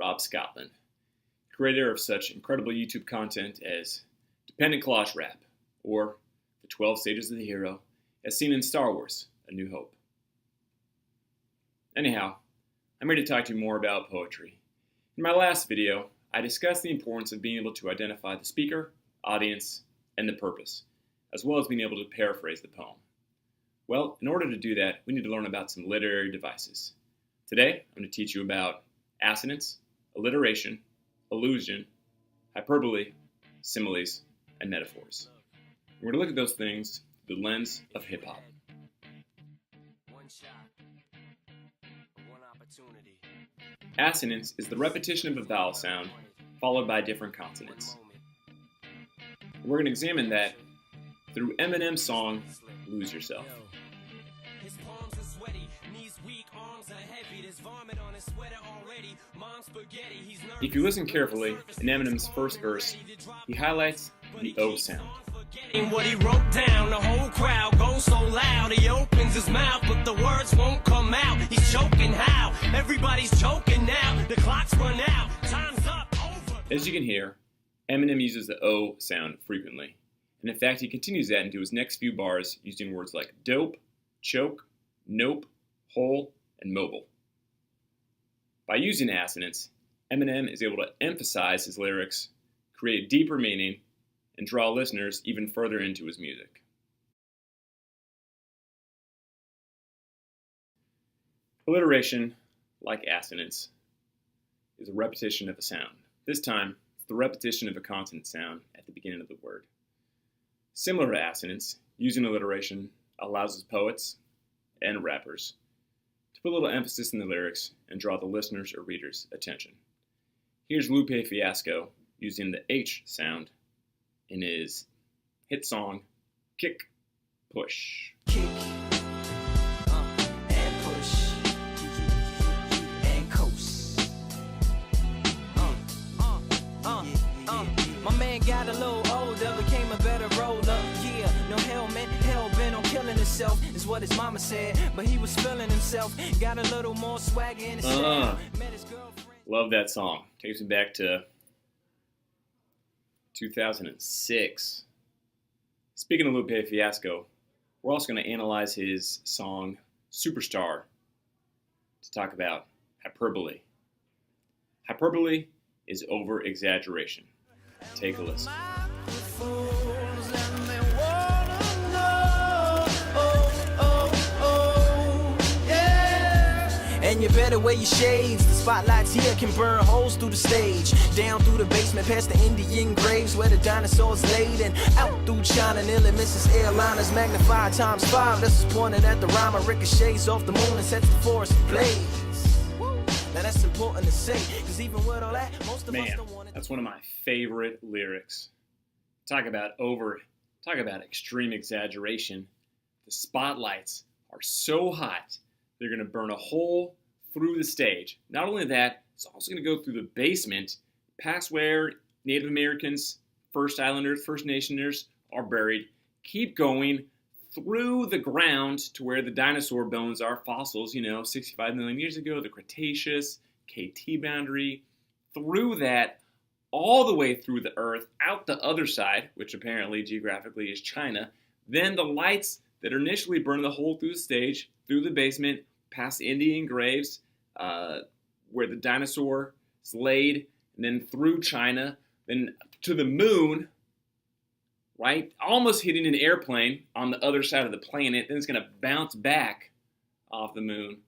Rob Scotland, creator of such incredible YouTube content as Dependent Collage Rap, or The 12 Stages of the Hero, as seen in Star Wars: A New Hope. Anyhow, I'm here to talk to you more about poetry. In my last video, I discussed the importance of being able to identify the speaker, audience, and the purpose, as well as being able to paraphrase the poem. Well, in order to do that, we need to learn about some literary devices. Today, I'm going to teach you about assonance, alliteration, allusion, hyperbole, similes, and metaphors. We're going to look at those things through the lens of hip-hop. Assonance is the repetition of a vowel sound followed by different consonants. We're going to examine that through Eminem's song, Lose Yourself. If you listen carefully, in Eminem's first verse, he highlights the O sound. What he wrote down, the whole crowd goes so loud. He opens his mouth, but the words won't come out. He's choking how? Everybody's choking now. The clock's run out. Time's up. Over. As you can hear, Eminem uses the O sound frequently. And in fact, he continues that into his next few bars using words like dope, choke, nope, hole, and mobile. By using assonance, Eminem is able to emphasize his lyrics, create deeper meaning, and draw listeners even further into his music. Alliteration, like assonance, is a repetition of a sound. This time, it's the repetition of a consonant sound at the beginning of the word. Similar to assonance, using alliteration allows us poets and rappers to put a little emphasis in the lyrics and draw the listener's or reader's attention. Here's Lupe Fiasco using the H sound in his hit song, Kick, Push. Kick, and push, and coast. My man got a little older, became a better roller. Yeah, no helmet, hell bent on killing himself, is what his mama said. But he was feeling himself, got a little more swagger in his style. Met his girlfriend. Love that song. Takes me back to 2006. Speaking of Lupe Fiasco, we're also going to analyze his song Superstar to talk about hyperbole. Hyperbole is over-exaggeration. Take a listen. And you better wear your shades. The spotlights here can burn holes through the stage. Down through the basement past the Indian graves where the dinosaurs laid. And out through China nearly misses airliners magnified times 5. This is pointed at the rhyme. Ricochets off the moon and sets the forest ablaze. Now that's important to say, because even with all that, most of us don't want it. That's one of my favorite lyrics. Talk about extreme exaggeration. The spotlights are so hot, they're going to burn a hole through the stage. Not only that, it's also going to go through the basement, past where Native Americans, First Islanders, First Nationers are buried. Keep going through the ground to where the dinosaur bones are, fossils, 65 million years ago, the Cretaceous, KT boundary, through that, all the way through the earth, out the other side, which apparently geographically is China. Then the lights that initially burn the hole through the stage, through the basement, past the Indian graves, where the dinosaur is laid, and then through China, then to the moon, right? Almost hitting an airplane on the other side of the planet. Then it's going to bounce back off the moon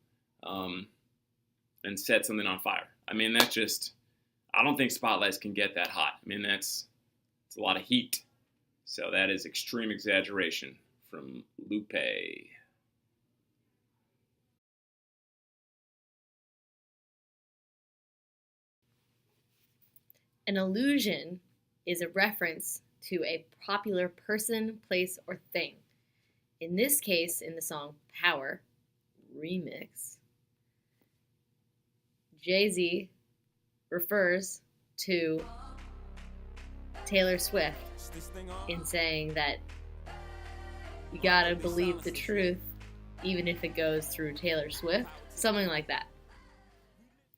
and set something on fire. I mean, that's just, I don't think spotlights can get that hot. I mean, it's a lot of heat. So that is extreme exaggeration from Lupe. An allusion is a reference to a popular person, place, or thing. In this case, in the song Power remix, Jay-Z refers to Taylor Swift in saying that you gotta believe the truth even if it goes through Taylor Swift. Something like that.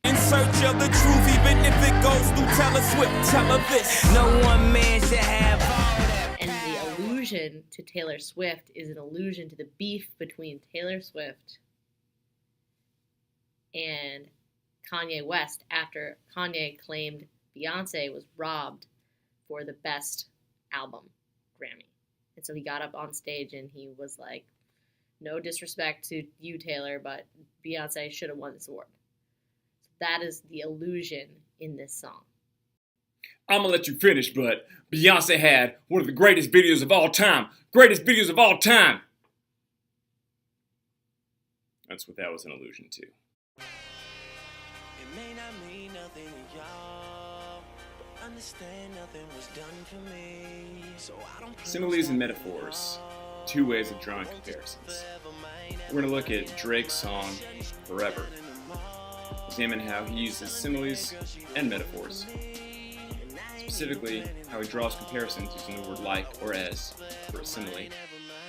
In search of the truth, even if it goes through Taylor Swift, tell her this. No one man should have all that. And the allusion to Taylor Swift is an allusion to the beef between Taylor Swift and Kanye West after Kanye claimed Beyonce was robbed for the best album Grammy. And so he got up on stage and he was like, no disrespect to you, Taylor, but Beyonce should have won this award. So that is the allusion in this song. I'm gonna let you finish, but Beyonce had one of the greatest videos of all time. Greatest videos of all time. That's what that was an allusion to. It may not mean nothing to y'all, but understand nothing was done for me. So I don't Similes and metaphors. Two ways of drawing comparisons. We're going to look at Drake's song, Forever. Examine how he uses similes and metaphors. Specifically, how he draws comparisons using the word like or as for a simile,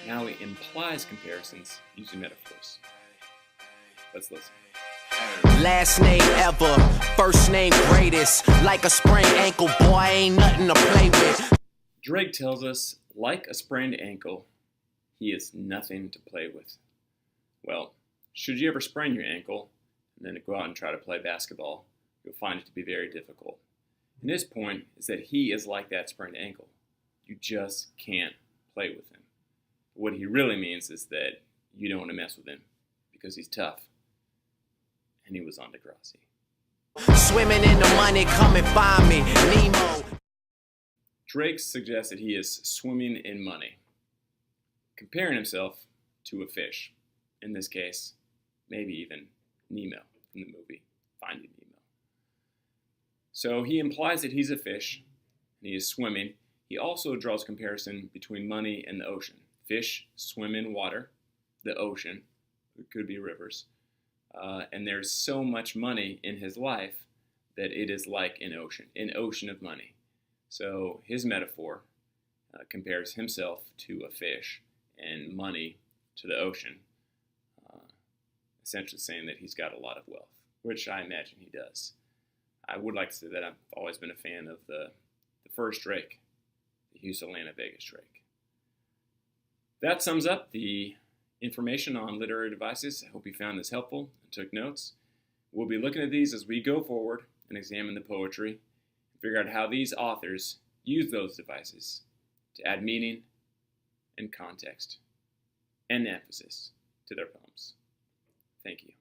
and how he implies comparisons using metaphors. Let's listen. last name ever, first name greatest. Like a sprained ankle, boy, ain't nothing to play with. Drake tells us, like a sprained ankle, he is nothing to play with. Well, should you ever sprain your ankle and then go out and try to play basketball, you'll find it to be very difficult. And his point is that he is like that sprained ankle. You just can't play with him. What he really means is that you don't want to mess with him because he's tough. And he was on Degrassi. Swimming in the money, come and find me, Nemo. Drake suggests that he is swimming in money, comparing himself to a fish. In this case, maybe even Nemo from the movie Finding Nemo. So he implies that he's a fish, and he is swimming. He also draws a comparison between money and the ocean. Fish swim in water, the ocean, it could be rivers, and there's so much money in his life that it is like an ocean of money. So his metaphor compares himself to a fish and money to the ocean, essentially saying that he's got a lot of wealth, which I imagine he does. I would like to say that I've always been a fan of the first Drake, the Houston, Atlanta, Vegas Drake. That sums up the information on literary devices. I hope you found this helpful and took notes. We'll be looking at these as we go forward and examine the poetry and figure out how these authors use those devices to add meaning and context and emphasis to their poems. Thank you.